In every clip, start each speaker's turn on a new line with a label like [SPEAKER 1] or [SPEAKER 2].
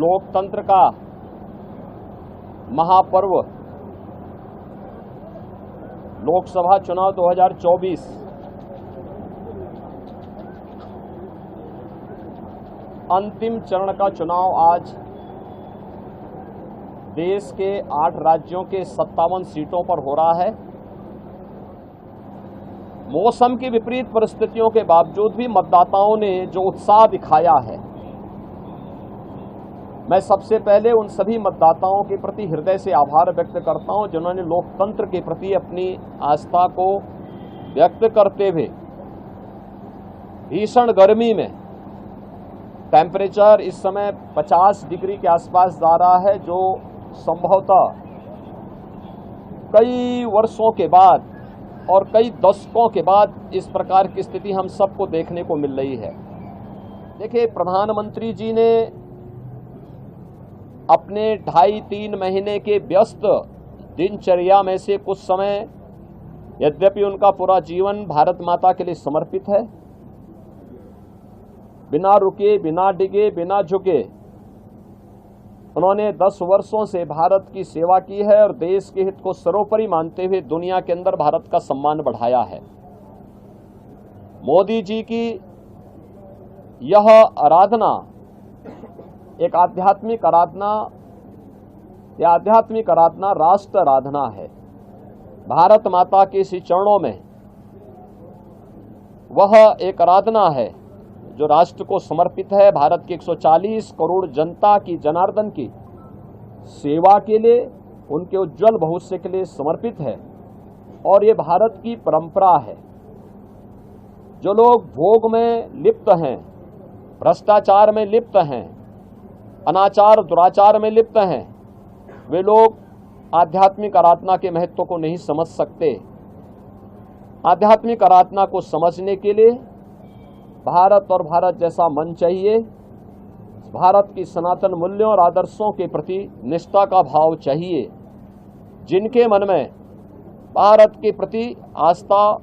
[SPEAKER 1] लोकतंत्र का महापर्व लोकसभा चुनाव 2024 अंतिम चरण का चुनाव आज देश के 8 राज्यों के 57 सीटों पर हो रहा है। मौसम की विपरीत परिस्थितियों के बावजूद भी मतदाताओं ने जो उत्साह दिखाया है, मैं सबसे पहले उन सभी मतदाताओं के प्रति हृदय से आभार व्यक्त करता हूं जिन्होंने लोकतंत्र के प्रति अपनी आस्था को व्यक्त करते हुए भीषण गर्मी में, टेम्परेचर इस समय 50 डिग्री के आसपास जा रहा है, जो संभवतः कई वर्षों के बाद और कई दशकों के बाद इस प्रकार की स्थिति हम सबको देखने को मिल रही है। देखिए, प्रधानमंत्री जी ने अपने 2.5-3 महीने के व्यस्त दिनचर्या में से कुछ समय, यद्यपि उनका पूरा जीवन भारत माता के लिए समर्पित है, बिना रुके, बिना डिगे, बिना झुके उन्होंने 10 वर्षों से भारत की सेवा की है और देश के हित को सर्वोपरि मानते हुए दुनिया के अंदर भारत का सम्मान बढ़ाया है। मोदी जी की यह आराधना एक आध्यात्मिक आराधना राष्ट्र आराधना है। भारत माता के इस चरणों में वह एक आराधना है जो राष्ट्र को समर्पित है, भारत की 140 करोड़ जनता की, जनार्दन की सेवा के लिए, उनके उज्जवल भविष्य के लिए समर्पित है। और ये भारत की परंपरा है। जो लोग भोग में लिप्त हैं, भ्रष्टाचार में लिप्त हैं, अनाचार दुराचार में लिप्त हैं, वे लोग आध्यात्मिक आराधना के महत्व को नहीं समझ सकते। आध्यात्मिक आराधना को समझने के लिए भारत और भारत जैसा मन चाहिए। भारत की सनातन मूल्यों और आदर्शों के प्रति निष्ठा का भाव चाहिए। जिनके मन में भारत के प्रति आस्था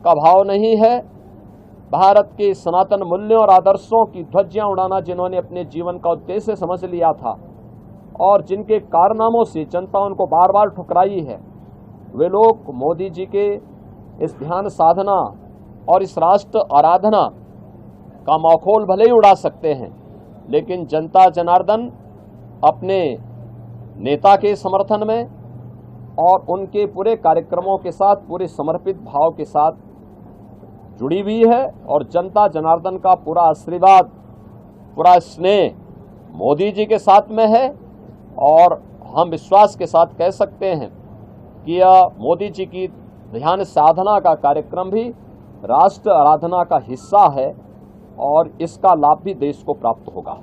[SPEAKER 1] का भाव नहीं है, भारत के सनातन मूल्यों और आदर्शों की ध्वजियां उड़ाना जिन्होंने अपने जीवन का उद्देश्य समझ लिया था और जिनके कारनामों से जनता उनको बार बार ठुकराई है, वे लोग मोदी जी के इस ध्यान साधना और इस राष्ट्र आराधना का मखौल भले ही उड़ा सकते हैं, लेकिन जनता जनार्दन अपने नेता के समर्थन में और उनके पूरे कार्यक्रमों के साथ, पूरे समर्पित भाव के साथ जुड़ी हुई है। और जनता जनार्दन का पूरा आशीर्वाद, पूरा स्नेह मोदी जी के साथ में है। और हम विश्वास के साथ कह सकते हैं कि यह मोदी जी की ध्यान साधना का कार्यक्रम भी राष्ट्र आराधना का हिस्सा है और इसका लाभ भी देश को प्राप्त होगा।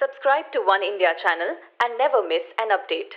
[SPEAKER 2] Subscribe to One India channel and never miss an update.